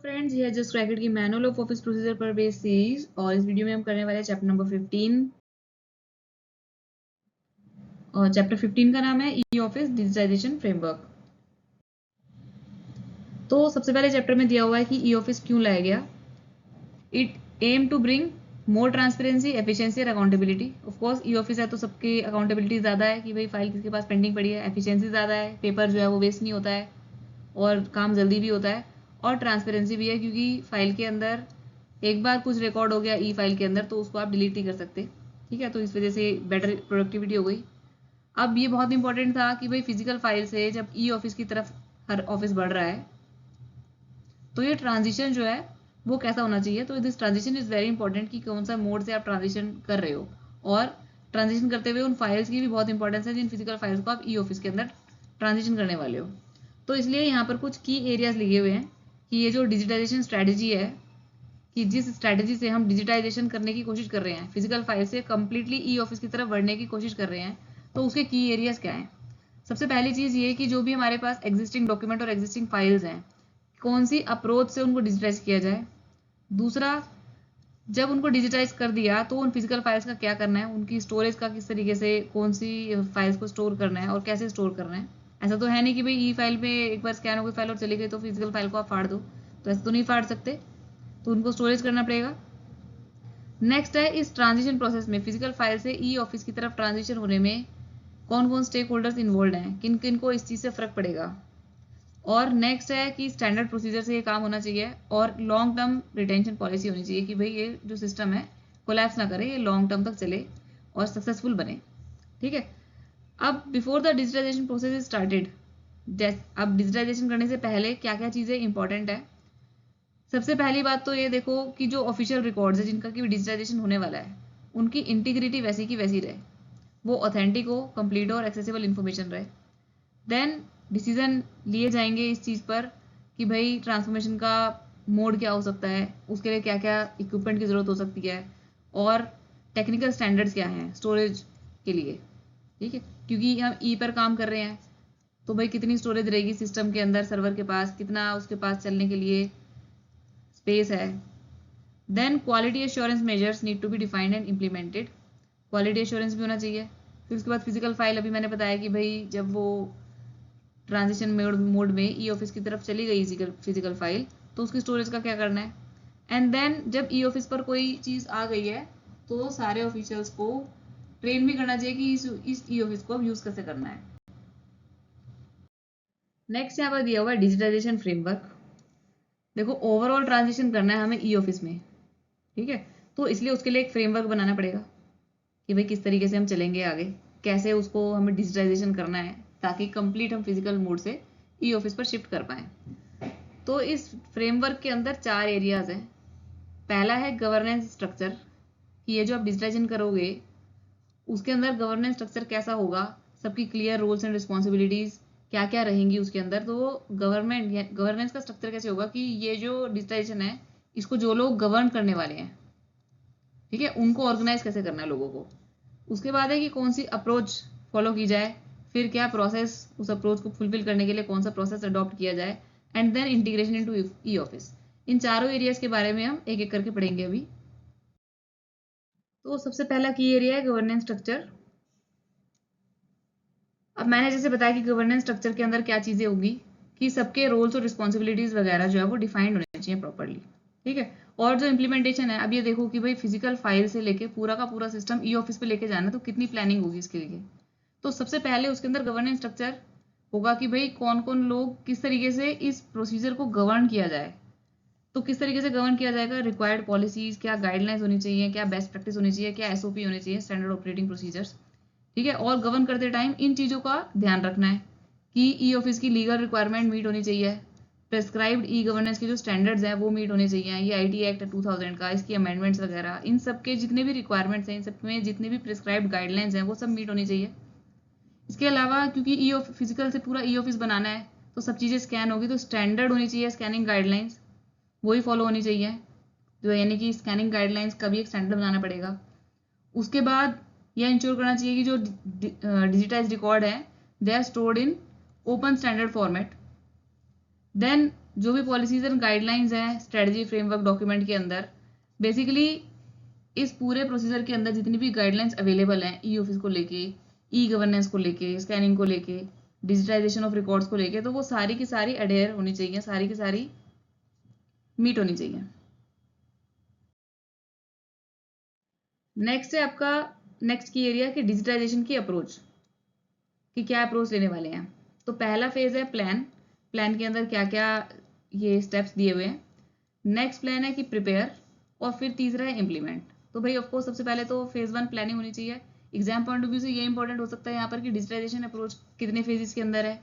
Friends, ये है just क्रैकेट की मैनुअल ऑफ ऑफिस प्रोसीजर पर बेस्ड सीरीज और इस वीडियो में हम करने वाले हैं चैप्टर नंबर 15 और चैप्टर 15 का नाम है ई ऑफिस डिजिटाइजेशन फ्रेमवर्क। तो सबसे पहले चैप्टर में दिया हुआ है कि ई ऑफिस क्यों लाया गया। It aim to bring more transparency, efficiency और accountability. Of course e office है तो सबकी अकाउंटेबिलिटी ज़्यादा है कि भाई फाइल किसके पास पेंडिंग पड़ी है, एफिशिएंसी ज़्यादा है, पेपर जो है वो वेस्ट नहीं होता है और काम जल्दी भी होता है, और ट्रांसपेरेंसी भी है क्योंकि फाइल के अंदर एक बार कुछ रिकॉर्ड हो गया ई फाइल के अंदर तो उसको आप डिलीट नहीं कर सकते। ठीक है, तो इस वजह से बेटर प्रोडक्टिविटी हो गई। अब ये बहुत इंपॉर्टेंट था कि भाई फिजिकल फाइल से जब ई ऑफिस की तरफ हर ऑफिस बढ़ रहा है तो ये ट्रांजिशन जो है वो कैसा होना चाहिए। तो this transition is very important कि कौन सा मोड से आप ट्रांजिशन कर रहे हो, और ट्रांजिशन करते हुए उन फाइल्स की भी बहुत इंपॉर्टेंस है जिन फिजिकल फाइल्स को आप ई ऑफिस के अंदर ट्रांजिशन करने वाले हो। तो इसलिए यहाँ पर कुछ की एरियाज लिखे हुए हैं कि ये जो डिजिटाइजेशन स्ट्रैटेजी है, कि जिस स्ट्रैटेजी से हम डिजिटाइजेशन करने की कोशिश कर रहे हैं, फिजिकल फाइल से कंप्लीटली ई ऑफिस की तरफ बढ़ने की कोशिश कर रहे हैं, तो उसके की एरियाज क्या हैं। सबसे पहली चीज़ ये कि जो भी हमारे पास एग्जिस्टिंग डॉक्यूमेंट और एग्जिस्टिंग फाइल्स हैं, कौन सी अप्रोच से उनको डिजिटाइज किया जाए। दूसरा, जब उनको डिजिटाइज कर दिया तो उन फिजिकल फाइल्स का क्या करना है, उनकी स्टोरेज का किस तरीके से, कौन सी फाइल्स को स्टोर करना है और कैसे स्टोर करना है। ऐसा तो है नहीं कि भाई ई फाइल में एक बार स्कैन हो गई फाइल और चली गई तो फिजिकल फाइल को आप फाड़ दो, तो ऐसा तो नहीं फाड़ सकते, तो उनको स्टोरेज करना पड़ेगा। नेक्स्ट है, इस ट्रांजिशन प्रोसेस में फिजिकल फाइल से ई ऑफिस की तरफ ट्रांजिशन होने में कौन कौन स्टेक होल्डर्स इन्वॉल्व हैं, किन किन को इस चीज़ से फर्क पड़ेगा। और नेक्स्ट है कि स्टैंडर्ड प्रोसीजर से ये काम होना चाहिए और लॉन्ग टर्म रिटेंशन पॉलिसी होनी चाहिए कि भाई ये जो सिस्टम है कोलैप्स ना करे, ये लॉन्ग टर्म तक चले और सक्सेसफुल बने। ठीक है, अब before the digitization process is started, अब डिजिटाइजेशन करने से पहले क्या क्या चीज़ें इंपॉर्टेंट है। सबसे पहली बात तो ये देखो कि जो ऑफिशियल रिकॉर्ड्स है जिनका कि डिजिटाइजेशन होने वाला है, उनकी इंटीग्रिटी वैसी की वैसी रहे, वो ऑथेंटिक हो, कंप्लीट हो और एक्सेसिबल इन्फॉर्मेशन रहे। देन डिसीजन लिए जाएंगे इस चीज़ पर कि भाई ट्रांसफॉर्मेशन का मोड क्या हो सकता है, उसके लिए क्या क्या इक्विपमेंट की ज़रूरत हो सकती है, और टेक्निकल स्टैंडर्ड्स क्या हैं स्टोरेज के लिए। ठीक है, क्योंकि हम ई पर काम कर रहे हैं तो भाई कितनी स्टोरेज रहेगी सिस्टम के अंदर, सर्वर के पास कितना उसके पास चलने के लिए स्पेस है। Then quality assurance measures need to be defined and implemented, quality assurance भी होना चाहिए। फिर उसके बाद फिजिकल फाइल, अभी मैंने बताया कि भाई जब वो ट्रांजिशन मोड में ई ऑफिस की तरफ चली गई फिजिकल फाइल तो उसकी स्टोरेज का क्या करना है। एंड देन जब ई ऑफिस पर कोई चीज़ आ गई है तो सारे ऑफिशियल्स को ट्रेन भी करना चाहिए कि इस ई ऑफिस को अब यूज़ कैसे करना है। नेक्स्ट यहाँ पर दिया हुआ है डिजिटाइजेशन फ्रेमवर्क। देखो, ओवरऑल ट्रांजिशन करना है हमें ई ऑफिस में, ठीक है, तो इसलिए उसके लिए एक फ्रेमवर्क बनाना पड़ेगा कि भाई किस तरीके से हम चलेंगे आगे, कैसे उसको हमें डिजिटाइजेशन करना है ताकि कंप्लीट हम फिजिकल मोड से ई ऑफिस पर शिफ्ट कर पाएँ। तो इस फ्रेमवर्क के अंदर 4 एरियाज हैं। पहला है गवर्नेंस स्ट्रक्चर, कि ये जो आप डिजिटाइजेशन करोगे उसके अंदर गवर्नेंस स्ट्रक्चर कैसा होगा, सबकी क्लियर रोल्स एंड रिस्पॉन्सिबिलिटीज क्या क्या रहेंगी उसके अंदर। तो गवर्नेंस का स्ट्रक्चर कैसे होगा कि ये जो डिजिटाइजेशन है इसको जो लोग गवर्न करने वाले हैं, ठीक है, उनको ऑर्गेनाइज कैसे करना है लोगों को। उसके बाद है कि कौन सी अप्रोच फॉलो की जाए, फिर क्या प्रोसेस, उस अप्रोच को फुलफिल करने के लिए कौन सा प्रोसेस अडॉप्ट किया जाए, and then integration into e office. इन चारों एरियाज के बारे में हम एक एक करके पढ़ेंगे अभी। तो सबसे पहला की एरिया है गवर्नेंस स्ट्रक्चर। अब मैंने जैसे बताया कि गवर्नेंस स्ट्रक्चर के अंदर क्या चीज़ें होगी कि सबके रोल्स और रिस्पॉन्सिबिलिटीज वगैरह जो है वो डिफाइंड होने चाहिए प्रॉपरली। ठीक है, और जो इम्प्लीमेंटेशन है, अब ये देखो कि भाई फिजिकल फाइल से लेके पूरा का पूरा सिस्टम ई ऑफिस पे लेके जाना, तो कितनी प्लानिंग होगी इसके लिए। तो सबसे पहले उसके अंदर गवर्नेंस स्ट्रक्चर होगा कि भाई कौन कौन लोग किस तरीके से इस प्रोसीजर को गवर्न किया जाए। तो किस तरीके से गवर्न किया जाएगा, रिक्वायर्ड पॉलिसीज, क्या गाइडलाइंस होनी चाहिए, क्या बेस्ट प्रैक्टिस होनी चाहिए, क्या एसओपी होनी चाहिए, स्टैंडर्ड ऑपरेटिंग प्रोसीजर्स। ठीक है, और गवर्न करते टाइम इन चीज़ों का ध्यान रखना है कि ई ऑफिस की लीगल रिक्वायरमेंट मीट होनी चाहिए, प्रेस्क्राइब्ड ई गवर्नेंस के जो स्टैंडर्ड्स हैं वो मीट होने चाहिए। ये आईटी एक्ट 2000 का, इसकी अमेंडमेंट्स वगैरह, इन सब के जितने भी रिक्वायरमेंट्स हैं, इन सब में जितने भी प्रेस्क्राइब्ड गाइडलाइंस हैं वो सब मीट होनी चाहिए। इसके अलावा क्योंकि ई फिजिकल से पूरा ई ऑफिस बनाना है तो सब चीज़ें स्कैन होगी, तो स्टैंडर्ड होनी चाहिए स्कैनिंग गाइडलाइंस, वही फॉलो होनी चाहिए, जो यानी कि स्कैनिंग गाइडलाइंस का भी एक स्टैंडर्ड बनाना पड़ेगा। उसके बाद यह इंश्योर करना चाहिए कि जो डिजिटाइज रिकॉर्ड है they are stored in open standard format. Then जो भी पॉलिसीज एंड गाइडलाइंस हैं स्ट्रेटजी फ्रेमवर्क डॉक्यूमेंट के अंदर, बेसिकली इस पूरे प्रोसीजर के अंदर जितनी भी गाइडलाइंस अवेलेबल हैं ई ऑफिस को लेके, ई गवर्नेंस को लेके, स्कैनिंग को लेके, डिजिटाइजेशन ऑफ रिकॉर्ड्स को लेके, तो वो सारी की सारी अडेयर होनी चाहिए, सारी की सारी मीट होनी चाहिए। नेक्स्ट है आपका नेक्स्ट की एरिया कि डिजिटाइजेशन की अप्रोच, कि क्या अप्रोच लेने वाले हैं। तो पहला फेज है प्लान के अंदर क्या क्या ये स्टेप्स दिए हुए हैं। नेक्स्ट प्लान है कि प्रिपेयर, और फिर तीसरा है इम्प्लीमेंट। तो भाई ऑफकोर्स सबसे पहले तो फेज 1 प्लानिंग होनी चाहिए। एग्जाम पॉइंट ऑफ व्यू से ये इंपॉर्टेंट हो सकता है यहाँ पर कि डिजिटाइजेशन अप्रोच कितने फेजेस के अंदर है।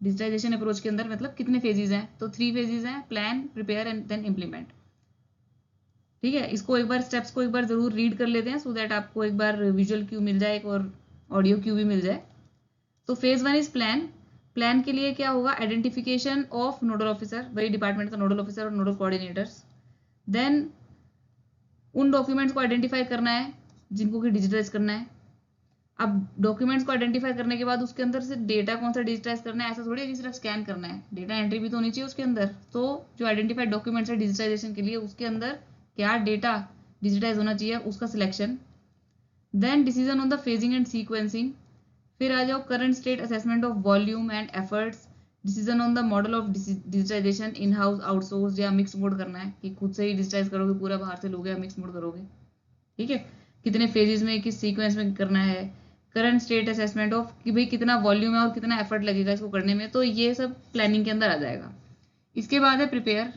डिजिटाइजेशन अप्रोच के अंदर मतलब कितने फेजेस हैं, तो 3 फेजेस हैं, plan, prepare and then implement. ठीक है, इसको एक बार स्टेप्स को एक बार जरूर रीड कर लेते हैं सो दैट आपको एक बार विजुअल क्यू मिल जाए, एक और ऑडियो क्यू भी मिल जाए। तो फेज 1 इज प्लान के लिए क्या होगा, आइडेंटिफिकेशन ऑफ नोडल ऑफिसर, वही डिपार्टमेंट का नोडल ऑफिसर और नोडल कोऑर्डिनेटर्स। देन उन डॉक्यूमेंट्स को आइडेंटिफाई करना है जिनको कि डिजिटाइज करना है। अब डॉक्यूमेंट्स को आइडेंटिफाई करने के बाद उसके अंदर से डेटा कौन सा डिजिटाइज करना है, ऐसा थोड़ी है कि सिर्फ स्कैन करना है, डेटा एंट्री भी तो होनी चाहिए उसके अंदर। तो जो आइडेंटिफाइड डॉक्यूमेंट्स है डिजिटाइजेशन के लिए, उसके अंदर क्या डेटा डिजिटाइज होना चाहिए उसका selection. Then decision on the phasing and sequencing. फिर आ जाओ current state assessment of volume and efforts. Decision on the model of digitization, in house, outsource या मिक्स मोड करना है कि खुद से ही डिजिटाइज करोगे पूरा, बाहर से लोगे या मिक्स मोड करोगे। ठीक है, कितने फेजेस में, किस सीक्वेंस में करना है। करंट स्टेट असेसमेंट ऑफ कि भाई कितना वॉल्यूम है और कितना एफर्ट लगेगा इसको करने में, तो ये सब प्लानिंग के अंदर आ जाएगा। इसके बाद है प्रिपेयर।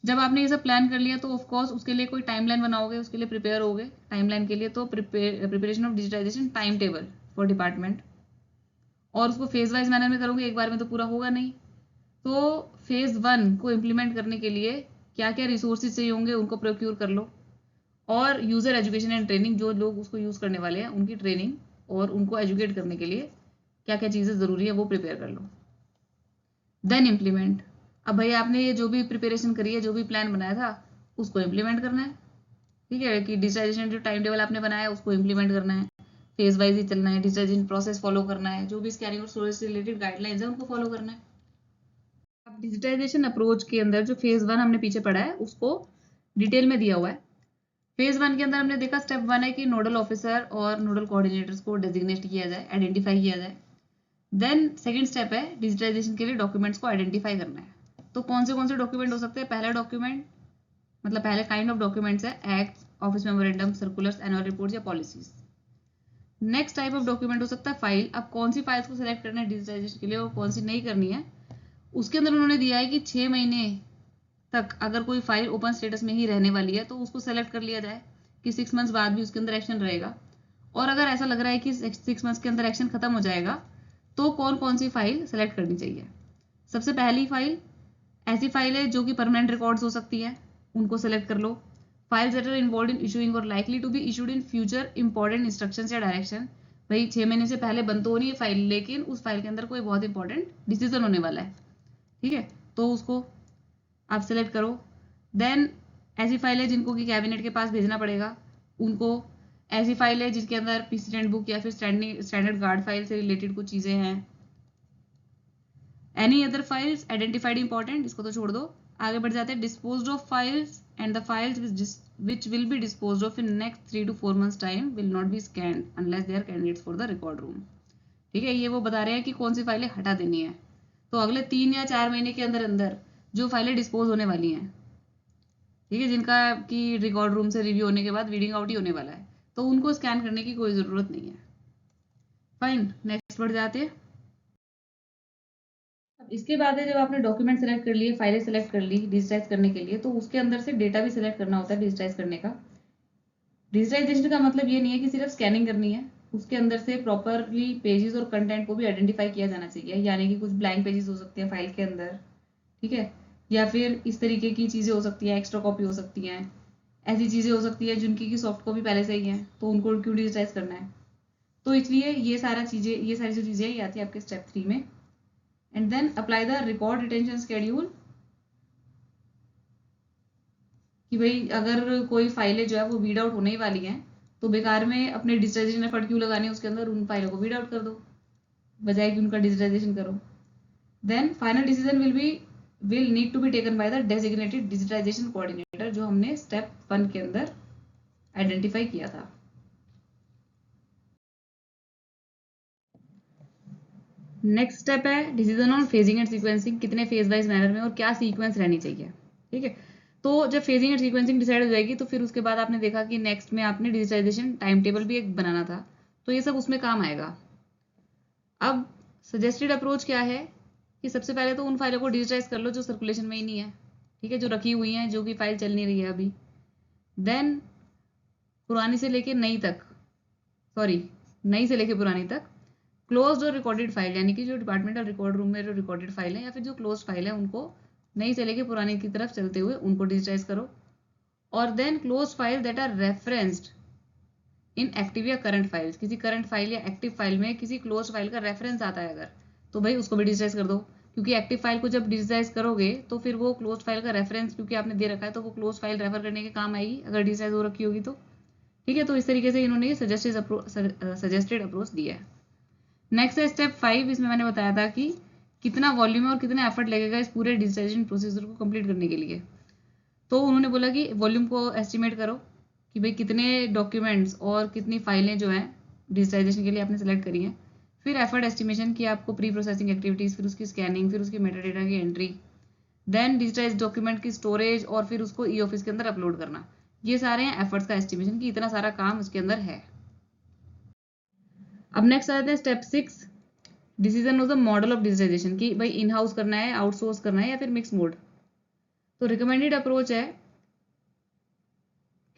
जब आपने ये सब प्लान कर लिया तो ऑफकोर्स उसके लिए कोई टाइमलाइन बनाओगे, उसके लिए प्रिपेयर होगे टाइमलाइन के लिए। तो preparation of digitization time table for department, और उसको फेज वाइज मैनर में करोगे, एक बार में तो पूरा होगा नहीं। तो फेज 1 को इम्प्लीमेंट करने के लिए क्या क्या रिसोर्सेज चाहिए होंगे उनको प्रोक्यूर कर लो, और यूजर एजुकेशन एंड ट्रेनिंग, जो लोग उसको यूज करने वाले हैं उनकी ट्रेनिंग और उनको एजुकेट करने के लिए क्या क्या चीजें जरूरी है वो प्रिपेयर कर लो। Then implement. अब भाई आपने ये जो भी प्रिपरेशन करी है, जो भी प्लान बनाया था, उसको इम्प्लीमेंट करना है। ठीक है, कि डिजिटाइजेशन जो टाइम टेबल आपने बनाया है उसको इम्प्लीमेंट करना है, फेज वाइज ही चलना है, डिजिटाइजेशन प्रोसेस फॉलो करना है, जो भी स्कैनिंग और स्टोरेज से रिलेटेड गाइडलाइंस है उनको फॉलो करना है। अब डिजिटाइजेशन अप्रोच के अंदर जो फेज 1 हमने पीछे पढ़ा है उसको डिटेल में दिया हुआ है। फेज 1 के अंदर हमने देखा स्टेप 1 है कि नोडल ऑफिसर और नोडल कोऑर्डिनेटर्स को डेजिग्नेट किया जाए, आइडेंटिफाई किया जाए। देन सेकंड स्टेप है डिजिटाइजेशन के लिए डॉक्यूमेंट्स को आइडेंटिफाई करना है। तो कौन से डॉक्यूमेंट हो सकते हैं, पहला डॉक्यूमेंट मतलब पहले काइंड ऑफ डॉक्यूमेंट्स है act, office memorandum, circulars, annual report या policies. Next type of document हो सकता है फाइल। अब कौन सी फाइल्स को सिलेक्ट करना है डिजिटाइजेशन के लिए और कौन सी नहीं करनी है, उसके अंदर उन्होंने दिया है कि 6 महीने तक अगर कोई फाइल ओपन स्टेटस में ही रहने वाली है तो उसको सेलेक्ट कर लिया जाए कि 6 मंथ्स बाद भी उसके अंदर एक्शन रहेगा। और अगर ऐसा लग रहा है कि 6 मंथ्स के अंदर एक्शन खत्म हो जाएगा तो कौन कौन सी फाइल सेलेक्ट करनी चाहिए। सबसे पहली फाइल ऐसी फाइल है जो कि परमानेंट रिकॉर्ड्स हो सकती है, उनको सेलेक्ट कर लो। Files that are involve in issuing और likely to be issued in future important instructions या डायरेक्शन। भाई 6 महीने से पहले बंद तो हो नहीं है फाइल, लेकिन उस फाइल के अंदर कोई बहुत इंपॉर्टेंट डिसीजन होने वाला है। ठीक है, तो उसको आप सेलेक्ट करो। देन ऐसी फाइल है जिनको कि कैबिनेट के पास भेजना पड़ेगा उनको। ऐसी फाइल है जिसके अंदर प्रेसिडेंट बुक या फिर स्टैंडर्ड गार्ड फाइल से रिलेटेड कुछ चीजें हैं। Any other files identified important, इसको तो छोड़ दो। आगे बढ़ जाते हैं disposed of files and the files which will be disposed of in next 3 to 4 months time will not be scanned unless they are candidates for the record room। ठीक है, ये वो बता रहे हैं कि कौन सी फाइलें हटा देनी है। तो अगले 3 या 4 महीने के अंदर अंदर जो फाइलें डिस्पोज होने वाली हैं, ठीक है, जिनका कि रिकॉर्ड रूम से रिव्यू होने के बाद रीडिंग आउट ही होने वाला है, तो उनको स्कैन करने की कोई ज़रूरत नहीं है। फाइन, नेक्स्ट बढ़ जाते हैं। अब इसके बाद है जब आपने डॉक्यूमेंट सेलेक्ट कर लिए, फाइलें सेलेक्ट कर ली डिजिटाइज करने के लिए, तो उसके अंदर से डेटा भी सिलेक्ट करना होता है डिजिटाइज करने का। डिजिटाइजेशन का मतलब ये नहीं है कि सिर्फ स्कैनिंग करनी है, उसके अंदर से प्रॉपरली पेजेस और कंटेंट को भी आइडेंटिफाई किया जाना चाहिए। यानी कि कुछ ब्लैंक पेजेस हो सकते हैं फाइल के अंदर, ठीक है, या फिर इस तरीके की चीज़ें हो सकती हैं, एक्स्ट्रा कॉपी हो सकती हैं, ऐसी चीज़ें हो सकती है जिनकी की सॉफ्ट कॉपी पहले से ही है, तो उनको क्यों डिजिटाइज करना है। तो इसलिए ये सारी जो चीज़ें ये आती है आपके स्टेप 3 में। And then apply the record retention schedule, कि भाई अगर कोई फाइलें जो है वो वीड आउट होने ही वाली हैं तो बेकार में अपने डिजिटाइजेशन एफर्ट क्यों लगाने, उसके अंदर उन फाइलों को वीड आउट कर दो बजाय कि उनका डिजिटाइजेशन करो। Then final decision will be will need to be taken by the designated digitization coordinator, जो हमने स्टेप 1 के अंदर आइडेंटिफाई किया था। नेक्स्ट स्टेप है decision on phasing and sequencing, कितने फेज वाइज मैनर में और क्या सीक्वेंस रहनी चाहिए। ठीक है, तो जब फेजिंग एंड सीक्वेंसिंग डिसाइड हो जाएगी तो फिर उसके बाद आपने देखा कि नेक्स्ट में आपने डिजिटाइजेशन टाइम टेबल भी एक बनाना था, तो ये सब उसमें काम आएगा। अब सजेस्टेड अप्रोच क्या है कि सबसे पहले तो उन फाइलों को डिजिटाइज कर लो जो सर्कुलेशन में ही नहीं है, ठीक है, जो रखी हुई हैं, जो कि फाइल चल नहीं रही है अभी। देन पुरानी से लेके नई तक, सॉरी नई से लेके पुरानी तक क्लोज्ड और रिकॉर्डेड फाइल, यानी कि जो डिपार्टमेंटल रिकॉर्ड रूम में जो रिकॉर्डेड फाइल है या फिर जो क्लोज्ड फाइल है, उनको नई से लेके पुरानी की तरफ चलते हुए उनको डिजिटाइज करो। और then closed file that are referenced in active या करंट फाइल्स, किसी करंट फाइल या एक्टिव फाइल में किसी क्लोज फाइल का रेफरेंस आता है अगर, तो भाई उसको भी डिजिटाइज कर दो, क्योंकि एक्टिव फाइल को जब डिजिटाइज करोगे तो फिर वो क्लोज फाइल का रेफरेंस क्योंकि आपने दे रखा है तो वो क्लोज फाइल रेफर करने के काम आएगी अगर डिजिटाइज हो रखी होगी तो। ठीक है, तो इस तरीके से इन्होंने ये सजेस्टेड अप्रोच दिया है। नेक्स्ट है स्टेप 5, इसमें मैंने बताया था कि कितना वॉल्यूम और कितना एफर्ट लगेगा इस पूरे डिजिटाइजेशन प्रोसीजर को कंप्लीट करने के लिए। तो उन्होंने बोला कि वॉल्यूम को एस्टिमेट करो कि भाई कितने डॉक्यूमेंट्स और कितनी फाइलें जो हैं डिजिटाइजेशन के लिए आपने सेलेक्ट करी हैं। फिर एफर्ट एस्टिमेशन की आपको प्री प्रोसेसिंग एक्टिविटीज़, फिर उसकी स्कैनिंग, फिर उसकी मेटाडेटा की एंट्री, देन डिजिटाइज डॉक्यूमेंट की स्टोरेज और फिर उसको ई ऑफिस के अंदर अपलोड करना। ये सारे हैं एफर्ट्स का एस्टिमेशन कि इतना सारा काम उसके अंदर है। अब नेक्स्ट आते हैं step 6, decision of the model of digitization, कि भाई इन हाउस करना है, आउटसोर्स करना है या फिर मिक्स मोड। तो रिकमेंडेड अप्रोच है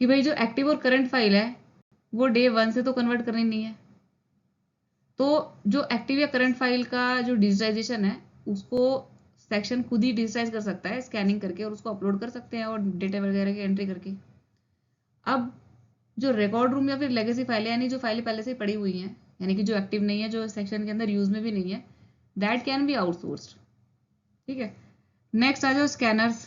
कि भाई जो एक्टिव और करंट फाइल है वो डे 1 से तो कन्वर्ट करनी नहीं है, तो जो एक्टिव या करंट फाइल का जो डिजिटाइजेशन है उसको सेक्शन खुद ही डिजिटाइज कर सकता है स्कैनिंग करके, और उसको अपलोड कर सकते हैं और डेटा वगैरह की एंट्री करके। अब जो रिकॉर्ड रूम या फिर लेगेसी फाइलें, यानी जो फाइलें पहले से ही पड़ी हुई हैं, यानी कि जो एक्टिव नहीं है, जो सेक्शन के अंदर यूज में भी नहीं है, दैट कैन बी आउटसोर्स्ड। ठीक है, नेक्स्ट आ जाओ स्कैनर्स।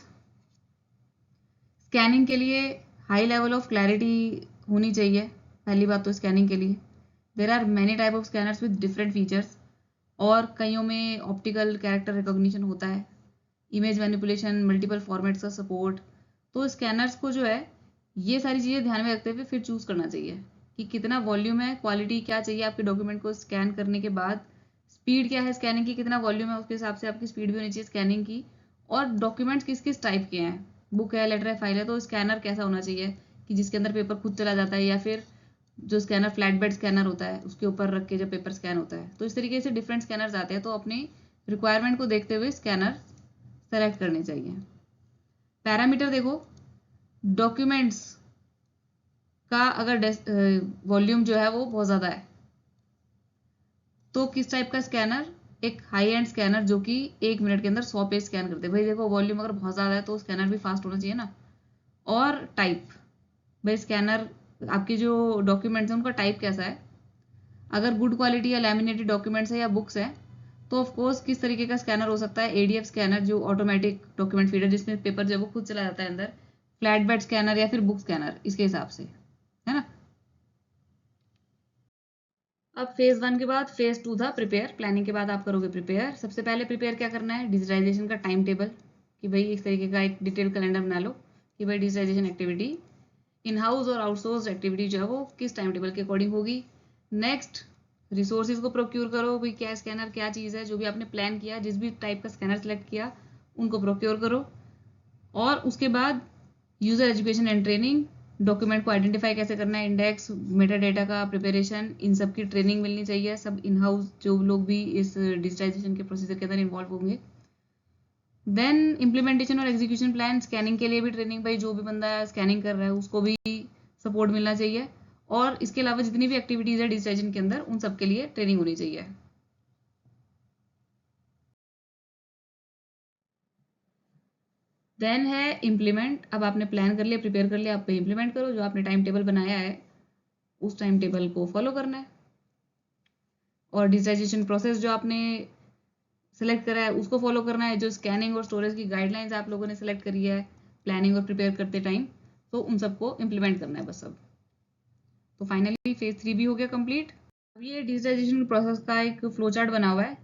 स्कैनिंग के लिए हाई लेवल ऑफ क्लैरिटी होनी चाहिए, पहली बात तो स्कैनिंग के लिए there are many type of scanners with different features, और कईयों में ऑप्टिकल कैरेक्टर रिकॉग्निशन होता है, इमेज मैनिपुलेशन, मल्टीपल फॉर्मेट्स का सपोर्ट। तो स्कैनर्स को जो है ये सारी चीज़ें ध्यान में रखते हुए फिर चूज़ करना चाहिए कि कितना वॉल्यूम है, क्वालिटी क्या चाहिए आपके डॉक्यूमेंट को स्कैन करने के बाद, स्पीड क्या है स्कैनिंग की, कितना वॉल्यूम है उसके हिसाब से आपकी स्पीड भी होनी चाहिए स्कैनिंग की, और डॉक्यूमेंट्स किस किस टाइप के हैं, बुक है, लेटर है, फाइल है, तो स्कैनर कैसा होना चाहिए कि जिसके अंदर पेपर खुद चला जाता है, या फिर जो स्कैनर फ्लैट बेड स्कैनर होता है उसके ऊपर रख के जब पेपर स्कैन होता है। तो इस तरीके से डिफरेंट स्कैनर्स आते हैं, तो अपनी रिक्वायरमेंट को देखते हुए स्कैनर सेलेक्ट करने चाहिए। पैरामीटर देखो, डॉक्यूमेंट्स का अगर वॉल्यूम जो है वो बहुत ज़्यादा है तो किस टाइप का स्कैनर, एक हाई एंड स्कैनर जो कि 1 मिनट के अंदर 100 पेज स्कैन करते हैं। भाई देखो वॉल्यूम अगर बहुत ज़्यादा है तो स्कैनर भी फास्ट होना चाहिए ना। और टाइप, भाई स्कैनर आपके जो डॉक्यूमेंट्स हैं उनका टाइप कैसा है, अगर गुड क्वालिटी या लैमिनेटेड डॉक्यूमेंट्स है या बुक्स है तो ऑफकोर्स किस तरीके का स्कैनर हो सकता है, एडीएफ स्कैनर जो ऑटोमेटिक डॉक्यूमेंट फीडर जिसमें पेपर जब वो खुद चला जाता है अंदर, फ्लैट बेड स्कैनर या फिर बुक स्कैनर, इसके हिसाब से, है ना। अब फेज 1 के बाद फेज 2 था प्रिपेयर, प्लानिंग के बाद आप करोगे प्रिपेयर। सबसे पहले प्रिपेयर क्या करना है, डिजिटाइजेशन का टाइम टेबल, कि भाई इस तरीके का एक डिटेल कैलेंडर बना लो कि भाई डिजिटाइजेशन एक्टिविटी इन हाउस और आउटसोर्स एक्टिविटी जो है वो किस टाइम टेबल के अकॉर्डिंग होगी। नेक्स्ट रिसोर्सेज को प्रोक्योर करो, भाई क्या स्कैनर क्या चीज़ है, जो भी आपने प्लान किया, जिस भी टाइप का स्कैनर सेलेक्ट किया उनको प्रोक्योर करो। और उसके बाद user education and training, document को आइडेंटिफाई कैसे करना है, इंडेक्स, मेटा डेटा का प्रिपरेशन, इन सब की ट्रेनिंग मिलनी चाहिए, सब इन हाउस जो लोग भी इस डिजिटाइजेशन के प्रोसीजर के अंदर इन्वॉल्व होंगे। देन इम्प्लीमेंटेशन और एग्जीक्यूशन प्लान, स्कैनिंग के लिए भी ट्रेनिंग, भाई जो भी बंदा स्कैनिंग कर रहा है उसको भी सपोर्ट मिलना चाहिए, और इसके अलावा जितनी भी एक्टिविटीज़ है डिजिटाइजेशन के अंदर उन सब के लिए ट्रेनिंग होनी चाहिए। देन है इम्प्लीमेंट, अब आपने प्लान कर लिया, प्रिपेयर कर लिया, आप इम्प्लीमेंट करो, जो आपने टाइम टेबल बनाया है उस टाइम टेबल को फॉलो करना है, और डिजिटाइजेशन प्रोसेस जो आपने सेलेक्ट करा है उसको फॉलो करना है, जो स्कैनिंग और स्टोरेज की गाइडलाइंस आप लोगों ने सेलेक्ट करी है प्लानिंग और प्रिपेयर करते टाइम, तो उन सबको इम्प्लीमेंट करना है बस सब। तो फाइनली फेज 3 भी हो गया कंप्लीट। अब ये डिजिटाइजेशन प्रोसेस का एक फ्लो चार्ट बना हुआ है।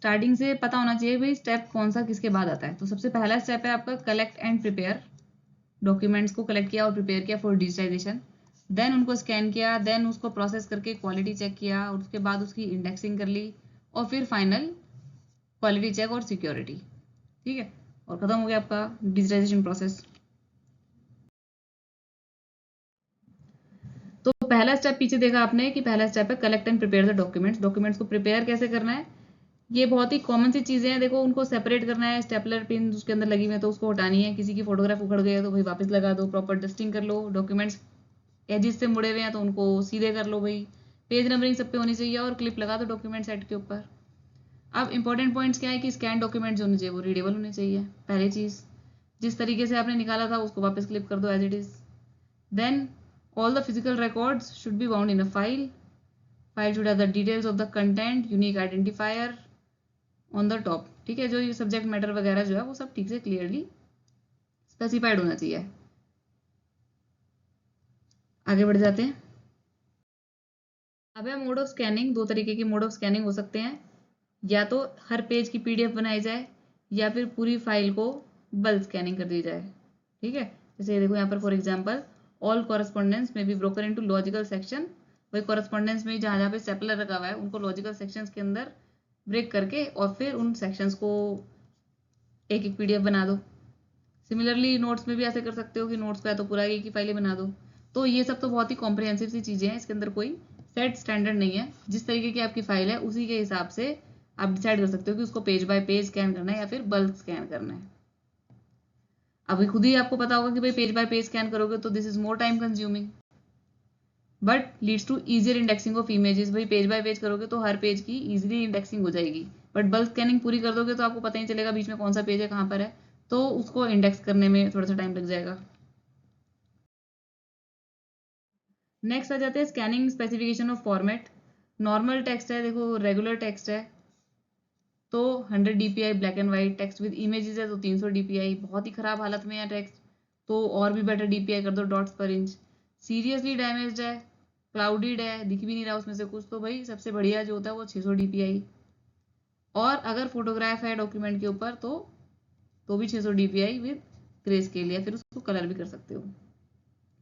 स्टार्टिंग से पता होना चाहिए भाई स्टेप कौन सा किसके बाद आता है। तो सबसे पहला स्टेप है आपका कलेक्ट एंड प्रिपेयर। डॉक्यूमेंट्स को कलेक्ट किया और प्रिपेयर किया फॉर डिजिटाइजेशन, देन उनको स्कैन किया, देन उसको प्रोसेस करके क्वालिटी चेक किया, और उसके बाद उसकी इंडेक्सिंग कर ली, और फिर फाइनल क्वालिटी चेक और सिक्योरिटी। ठीक है, और खत्म हो गया आपका डिजिटाइजेशन प्रोसेस। तो पहला स्टेप पीछे देखा आपने कि पहला स्टेप है collect and prepare the documents. Documents को प्रिपेयर कैसे करना है, ये बहुत ही कॉमन सी चीजें हैं। देखो उनको सेपरेट करना है, स्टेपलर पिन उसके अंदर लगी हुई है तो उसको हटानी है, किसी की फोटोग्राफ उखड़ गई है तो भाई वापस लगा दो, प्रॉपर डस्टिंग कर लो, डॉक्यूमेंट्स एजिस से मुड़े हुए हैं तो उनको सीधे कर लो भाई, पेज नंबरिंग सब पे होनी चाहिए, और क्लिप लगा दो डॉक्यूमेंट सेट के ऊपर। अब इंपॉर्टेंट पॉइंट्स क्या है कि स्कैन डॉक्यूमेंट जो होने चाहिए वो रीडेबल होने चाहिए। पहली चीज, जिस तरीके से आपने निकाला था उसको वापस क्लिप कर दो as it is. Then all the physical records should be bound in a file. File should have the details of the content, unique identifier on the top. ठीक है, जो ये सब्जेक्ट मैटर वगैरह जो है वो सब ठीक से क्लियरली स्पेसिफाइड होना चाहिए। आगे बढ़ जाते हैं। अब है मोड ऑफ स्कैनिंग। दो तरीके की मोड ऑफ स्कैनिंग हो सकते हैं, या तो हर पेज की पीडीएफ बनाई जाए, या फिर पूरी फाइल को बल्क स्कैनिंग कर दी जाए। ठीक है, जैसे देखो यहाँ पर फॉर एग्जाम्पल ऑल कॉरेस्पॉन्डेंस में be broken into logical section. वही कॉरेस्पॉन्डेंस में जहाँ जहाँ पे स्टेपलर रखा हुआ है उनको लॉजिकल सेक्शंस के अंदर ब्रेक करके और फिर उन सेक्शंस को एक एक पीडीएफ बना दो। सिमिलरली नोट्स में भी ऐसे कर सकते हो कि नोट्स का है तो पूरा एक ही फाइलें बना दो। तो ये सब तो बहुत ही कॉम्प्रिहेंसिव सी चीज़ें हैं, इसके अंदर कोई सेट स्टैंडर्ड नहीं है। जिस तरीके की आपकी फाइल है उसी के हिसाब से आप डिसाइड कर सकते हो कि उसको पेज बाय पेज स्कैन करना है या फिर बल्क स्कैन करना है। अभी खुद ही आपको पता होगा कि भाई पेज बाय पेज स्कैन करोगे तो this is more time consuming, but leads to easier indexing of images. भाई पेज बाय पेज करोगे तो हर पेज की इजीली इंडेक्सिंग हो जाएगी, बट बल्क स्कैनिंग पूरी कर दोगे तो आपको पता ही चलेगा बीच में कौन सा पेज है कहाँ पर है, तो उसको इंडेक्स करने में थोड़ा सा टाइम लग जाएगा। नेक्स्ट आ जाते हैं scanning specification of format. Normal text है, देखो रेगुलर टेक्स्ट है तो 100 dpi black and white, text with images है तो 300 dpi, बहुत ही खराब हालत में है टेक्स्ट तो और भी बेटर dpi कर दो डॉट्स पर इंच। सीरियसली डैमेज्ड है, क्लाउडेड है, दिख भी नहीं रहा उसमें से कुछ, तो भाई सबसे बढ़िया जो होता है वो 600 dpi। और अगर फोटोग्राफ है डॉक्यूमेंट के ऊपर तो भी 600 dpi विद ग्रे स्केल, या फिर उसको कलर भी कर सकते हो,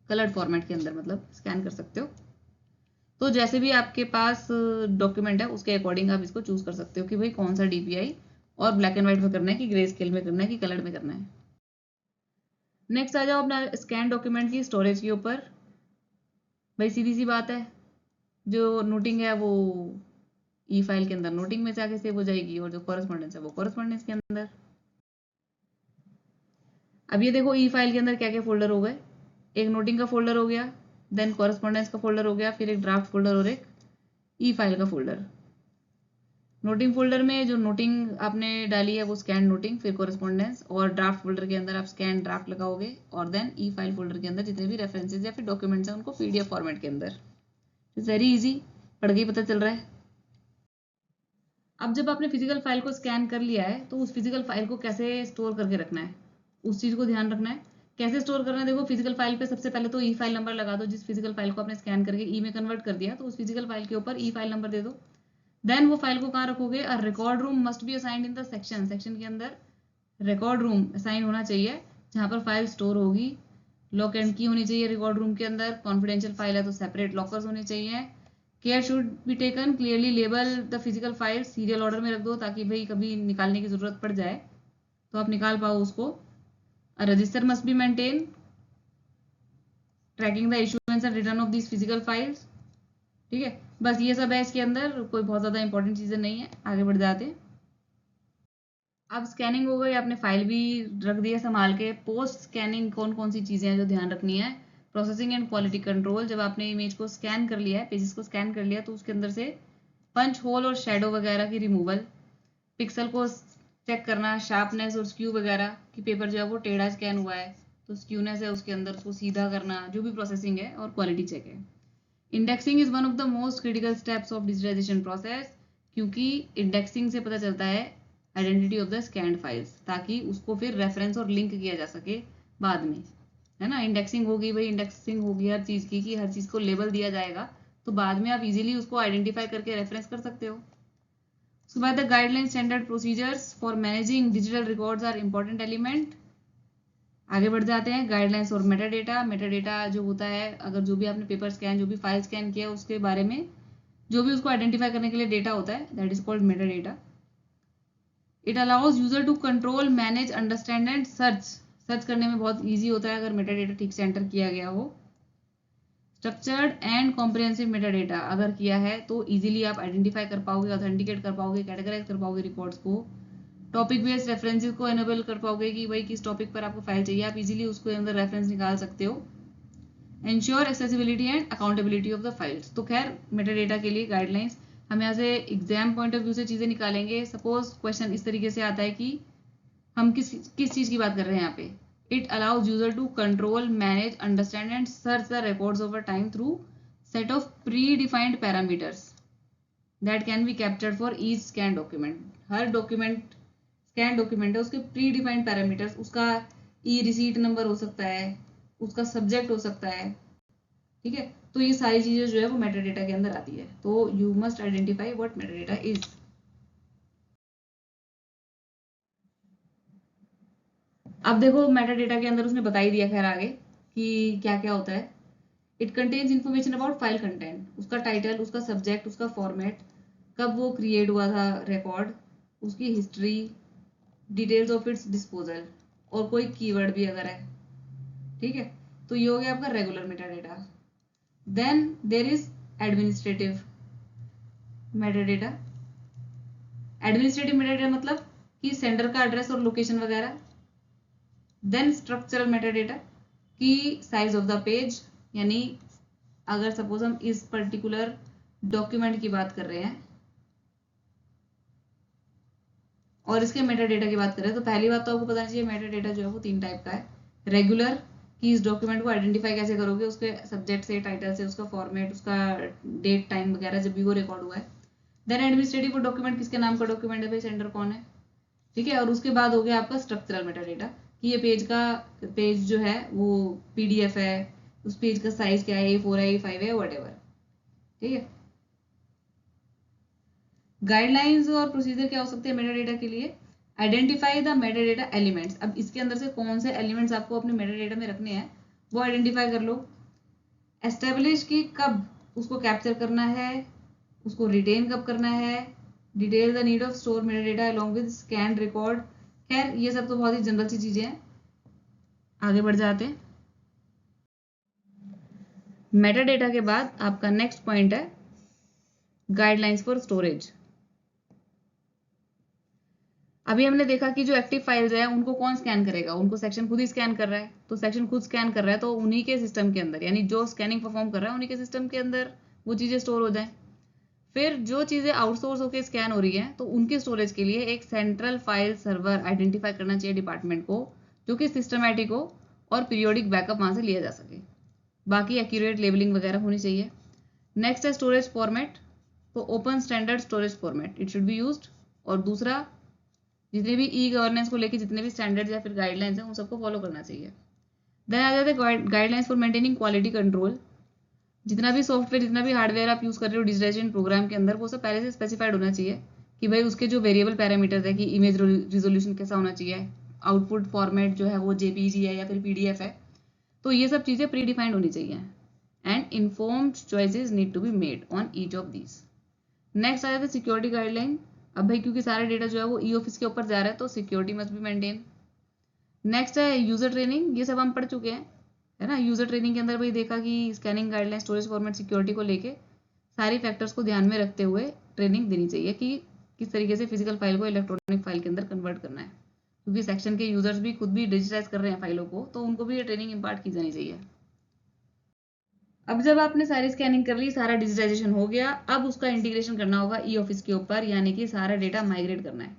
कलर्ड फॉर्मेट के अंदर मतलब स्कैन कर सकते हो। तो जैसे भी आपके पास डॉक्यूमेंट है उसके अकॉर्डिंग आप इसको चूज कर सकते हो कि भाई कौन सा डीपीआई और ब्लैक एंड व्हाइट में करना है कि ग्रे स्केल में करना है कि कलर में करना है। नेक्स्ट आ जाओ अपना स्कैन डॉक्यूमेंट की स्टोरेज के ऊपर। भाई सीधी सी बात है, जो नोटिंग है वो ई फाइल के अंदर नोटिंग में जाके सेव हो जाएगी, और जो कॉरेस्पॉन्डेंस है वो कॉरेस्पॉन्डेंस के अंदर। अब ये देखो ई फाइल के अंदर क्या क्या फोल्डर हो गए, एक नोटिंग का फोल्डर हो गया, देन कॉरेस्पॉन्डेंस का फोल्डर हो गया, फिर एक ड्राफ्ट फोल्डर और एक ई फाइल का फोल्डर। नोटिंग फोल्डर में जो नोटिंग आपने डाली है वो स्कैन नोटिंग, फिर कॉरेस्पॉन्डेंस, और ड्राफ्ट फोल्डर के अंदर आप स्कैन ड्राफ्ट लगाओगे, और देन ई फाइल फोल्डर के अंदर जितने भी रेफरेंसेज या फिर डॉक्यूमेंट्स हैं उनको पीडीएफ फॉर्मेट के अंदर। वेरी इजी, पढ़ के ही पता चल रहा है। अब जब आपने फिजिकल फाइल को स्कैन कर लिया है तो उस फिजिकल फाइल को कैसे स्टोर करके रखना है, उस चीज को ध्यान रखना है। कैसे स्टोर करना है, देखो फिजिकल फाइल पे सबसे पहले तो ई फाइल नंबर लगा दो। जिस फिजिकल फाइल को आपने स्कैन करके ई में कन्वर्ट कर दिया तो उस फिजिकल फाइल के ऊपर ई फाइल नंबर दे दो। देन वो फाइल को कहाँ रखोगे, a record room must be assigned in the section. Section के अंदर रिकॉर्ड रूम असाइन होना चाहिए जहाँ पर फाइल स्टोर होगी। लॉक एंड की होनी चाहिए रिकॉर्ड रूम के अंदर। कॉन्फिडेंशियल फाइल है तो सेपरेट लॉकर्स होने चाहिए। Care should be taken, clearly label the physical file, serial order में रख दो ताकि भाई कभी निकालने की जरूरत पड़ जाए तो आप निकाल पाओ उसको। A register must be maintain tracking the issuance and return of this physical files. ठीक है, बस ये सब है इसके अंदर, कोई बहुत ज्यादा इंपॉर्टेंट चीजें नहीं है। आगे बढ़ जाते हैं। अब स्कैनिंग हो गई, आपने फाइल भी रख दी है संभाल के। पोस्ट स्कैनिंग कौन कौन सी चीजें हैं जो ध्यान रखनी है, प्रोसेसिंग एंड क्वालिटी कंट्रोल। जब आपने इमेज को स्कैन कर लिया है, पेजेस को स्कैन कर लिया, तो उसके अंदर से पंच होल और शेडो वगैरह की रिमूवल, पिक्सल को चेक करना, शार्पनेस और स्क्यू वगैरह कि पेपर जो है वो टेढ़ा स्कैन हुआ है तो स्क्यूनेस है उसके अंदर, उसको सीधा करना, जो भी प्रोसेसिंग है, और क्वालिटी चेक है। Indexing is one of the most critical steps of digitization process, क्योंकि इंडेक्सिंग से पता चलता है identity of the scanned files, ताकि उसको फिर रेफरेंस और लिंक किया जा सके बाद में, है ना। इंडेक्सिंग होगी भाई, इंडेक्सिंग होगी हर चीज की कि हर चीज को लेबल दिया जाएगा तो बाद में आप इजीली उसको आइडेंटिफाई करके रेफरेंस कर सकते हो। उसके बाद the guideline standard procedures for managing digital records are important element. आगे बढ़ जाते हैं, गाइडलाइंस और मेटाडेटा। मेटाडेटा जो होता है, अगर जो भी आपने पेपर स्कैन, जो भी फाइल स्कैन किया उसके बारे में जो भी उसको आइडेंटिफाई करने के लिए डेटा होता है, that is called metadata. It allows user to control, manage, understand and search करने में बहुत ईजी होता है अगर मेटाडेटा ठीक से एंटर किया गया हो। स्ट्रक्चर्ड एंड कॉम्प्रिहेंसिव मेटाडेटा अगर किया है तो इजीली आप आइडेंटिफाई कर पाओगे, ऑथेंटिकेट कर पाओगे, कैटेगराइज कर पाओगे रिकॉर्ड्स को। टॉपिक बेस्ड रेफरेंसेस को एनेबल कर पाओगे कि भाई किस टॉपिक पर आपको फाइल चाहिए, आप इजीली उसको अंदर रेफरेंस निकाल सकते हो। Ensure accessibility and accountability of the files. तो खैर मेटाडेटा के लिए गाइडलाइंस हम यहाँ से एग्जाम पॉइंट ऑफ व्यू से चीजें निकालेंगे। सपोज क्वेश्चन इस तरीके से आता है कि हम किस चीज की बात कर रहे हैं यहाँ पे। It allows user to control, manage, understand and search the records over time through set of pre defined parameters that can be captured for each scan document. हर डॉक्यूमेंट स्कैन डॉक्यूमेंट है उसके प्री डिफाइंड पैरामीटर्स, उसका ई receipt number हो सकता है, उसका subject हो सकता है, ठीक है। तो ये सारी चीजें जो है वो मेटाडेटा के अंदर आती है। तो you must identify what metadata is. अब देखो मेटाडेटा के अंदर उसने बता ही दिया खैर आगे कि क्या क्या होता है। It contains information about file content, उसका टाइटल, उसका सब्जेक्ट, उसका फॉर्मेट, कब वो क्रिएट हुआ था रिकॉर्ड, उसकी history, details of its disposal और कोई कीवर्ड भी अगर है, ठीक है। तो ये हो गया आपका regular metadata. Then there is administrative metadata. Administrative metadata मतलब कि सेंडर का एड्रेस और लोकेशन वगैरह। देन स्ट्रक्चरल मेटाडेटा कि साइज ऑफ द पेज, यानी अगर सपोज हम इस पर्टिकुलर डॉक्यूमेंट की बात कर रहे हैं और इसके मेटाडेटा की बात करें तो पहली बात तो आपको पता चाहिए मेटाडेटा जो है वो 3 टाइप का है। रेगुलर कि इस डॉक्यूमेंट को आइडेंटिफाई कैसे करोगे, उसके सब्जेक्ट से, टाइटल से, उसका फॉर्मेट, उसका डेट टाइम वगैरह जब भी वो रिकॉर्ड हुआ है। देन एडमिनिस्ट्रेटिव डॉक्यूमेंट, किसके नाम का डॉक्यूमेंट है भाई, सेंडर कौन है, ठीक है। और उसके बाद हो गया आपका स्ट्रक्चरल मेटाडेटा कि ये पेज जो है वो पीडीएफ है, उस पेज का साइज क्या है, A4 है, A5 है, व्हाटएवर, ठीक है। गाइडलाइंस और प्रोसीजर क्या हो सकते हैं मेटाडेटा के लिए। Identify the metadata elements. अब इसके अंदर से कौन से एलिमेंट्स आपको अपने मेटाडेटा में रखने हैं वो आइडेंटिफाई कर लो। एस्टेब्लिश कि कब उसको कैप्चर करना है, उसको रिटेन कब करना है। Detail the need of store metadata along with scan record. खैर ये सब तो बहुत ही जनरल सी चीजें हैं, आगे बढ़ जाते हैं। मेटाडेटा के बाद आपका नेक्स्ट पॉइंट है गाइडलाइंस फॉर स्टोरेज। अभी हमने देखा कि जो एक्टिव फाइल्स है उनको कौन स्कैन करेगा, उनको सेक्शन खुद ही स्कैन कर रहा है। तो सेक्शन खुद स्कैन कर रहा है तो उन्हीं के सिस्टम के अंदर, यानी जो स्कैनिंग परफॉर्म कर रहा है उन्हीं के सिस्टम के अंदर वो चीजें स्टोर हो जाए। फिर जो चीजें आउटसोर्स होकर स्कैन हो रही हैं तो उनकी स्टोरेज के लिए एक सेंट्रल फाइल सर्वर आइडेंटिफाई करना चाहिए डिपार्टमेंट को, जो कि सिस्टमैटिक हो और पीरियोडिक बैकअप वहां से लिया जा सके। बाकी एक्यूरेट लेबलिंग वगैरह होनी चाहिए। नेक्स्ट है स्टोरेज फॉर्मेट। तो open standard storage format it should be used. और दूसरा, जितने भी ई गवर्नेंस को लेकर जितने भी स्टैंडर्ड्स या फिर गाइडलाइंस हैं उन सबको फॉलो करना चाहिए। देन आ जाते हैं guidelines for maintaining quality control. जितना भी सॉफ्टवेयर, जितना भी हार्डवेयर आप यूज कर रहे हो डिजिटाइजेशन प्रोग्राम के अंदर, वो सब पहले से स्पेसिफाइड होना चाहिए कि भाई उसके जो वेरिएबल पैरामीटर्स है कि इमेज रिजोल्यूशन कैसा होना चाहिए, आउटपुट फॉर्मेट जो है वो जेपीजी है या फिर पीडीएफ है। तो ये सब चीजें प्री डिफाइंड होनी चाहिए and informed choices need to be made on each of these. नेक्स्ट आ जाता है सिक्योरिटी गाइडलाइन। अब भाई क्योंकि सारा डेटा जो है वो ई ऑफिस के ऊपर जा रहा है तो security must be maintain. Next है यूजर ट्रेनिंग। ये सब हम पढ़ चुके हैं, है ना। यूजर ट्रेनिंग के अंदर भाई देखा कि scanning guideline, storage format, security को लेके सारे फैक्टर्स को ध्यान में रखते हुए ट्रेनिंग देनी चाहिए कि किस तरीके से फिजिकल फाइल को इलेक्ट्रॉनिक फाइल के अंदर कन्वर्ट करना है। क्योंकि सेक्शन के यूजर्स भी खुद भी डिजिटाइज कर रहे हैं फाइलों को, तो उनको भी ये ट्रेनिंग इम्पार्ट की जानी चाहिए। अब जब आपने सारी स्कैनिंग कर ली, सारा डिजिटाइजेशन हो गया, अब उसका इंटीग्रेशन करना होगा ई ऑफिस के ऊपर, यानी कि सारा डेटा माइग्रेट करना है।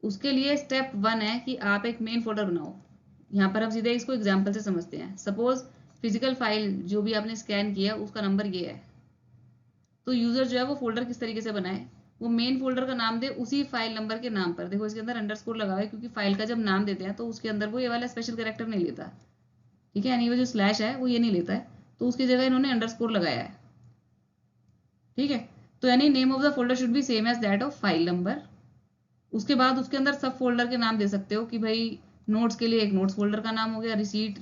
उसके लिए स्टेप 1 है कि आप एक मेन फोल्डर बनाओ। यहाँ पर हम सीधे इसको एग्जाम्पल से समझते हैं। सपोज फिजिकल फाइल जो भी आपने स्कैन किया उसका नंबर ये है, तो यूजर जो है वो फोल्डर किस तरीके से बनाए, वो मेन फोल्डर का नाम दे उसी फाइल नंबर के नाम पर। देखो इसके अंदर अंडरस्कोर लगा हुआ है क्योंकि फाइल का जब नाम देते हैं तो उसके अंदर वो ये वाला स्पेशल कैरेक्टर नहीं लेता, ठीक है, यानी वो जो स्लैश है वो ये नहीं लेता है, तो उसकी जगह इन्होंने अंडरस्कोर लगाया है, ठीक है। तो यानी name of the folder should be same as that of file number. उसके बाद उसके अंदर सब फोल्डर के नाम दे सकते हो कि भाई नोट्स के लिए एक नोट्स फोल्डर का नाम हो गया, रिसीट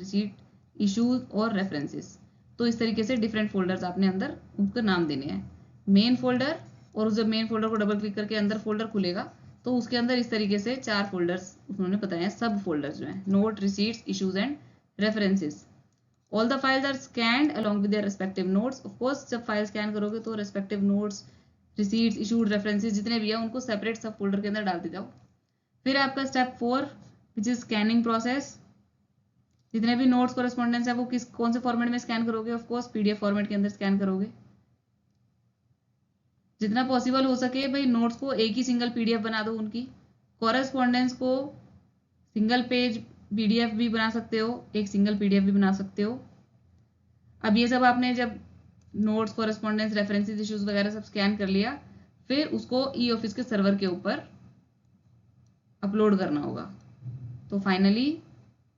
इश्यूज और रेफरेंसेस। तो इस तरीके से डिफरेंट फोल्डर्स आपने अंदर उनके नाम देने हैं। मेन फोल्डर, और जब मेन फोल्डर को डबल क्लिक करके अंदर फोल्डर खुलेगा तो उसके अंदर इस तरीके से 4 फोल्डर्स उन्होंने बताए हैं, सब फोल्डर्स जो हैं, note, receipts, issues and references. All the files are scanned along with their respective notes. Of course जब फाइल स्कैन करोगे तो respective notes, receipts, issued, references जितने भी है उनको सेपरेट सब फोल्डर के अंदर डालते जाओ। फिर आपका step 4 which is scanning process. जितने भी नोट्स कोरेस्पॉन्डेंस है वो कौन से फॉर्मेट में स्कैन करोगे? ऑफ कोर्स पीडीएफ फॉर्मेट के अंदर स्कैन करोगे। जितना पॉसिबल हो सके भाई नोट्स को एक ही सिंगल पीडीएफ बना दो उनकी। कॉरेस्पॉन्डेंस को सिंगल पेज पीडीएफ भी बना सकते हो, एक सिंगल पीडीएफ भी बना सकते हो। अब ये सब आपने जब नोट्स, कॉरेस्पॉन्डेंस, रेफरेंसेस, इश्यूज वगैरह सब स्कैन कर लिया, फिर उसको ई ऑफिस के सर्वर के ऊपर अपलोड करना होगा। तो finally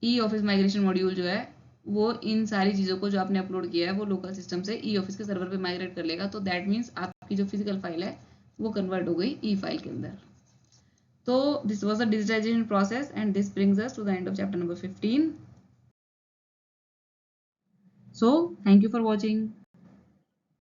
e office migration module जो है वो इन सारी चीज़ों को जो आपने अपलोड किया है वो लोकल सिस्टम से ई ऑफिस के सर्वर पे माइग्रेट कर लेगा। तो दैट मीन्स आपकी जो फिजिकल फाइल है वो कन्वर्ट हो गई ई फाइल के अंदर। तो this was the digitization process and this brings us to the end of chapter number 15. So thank you for watching.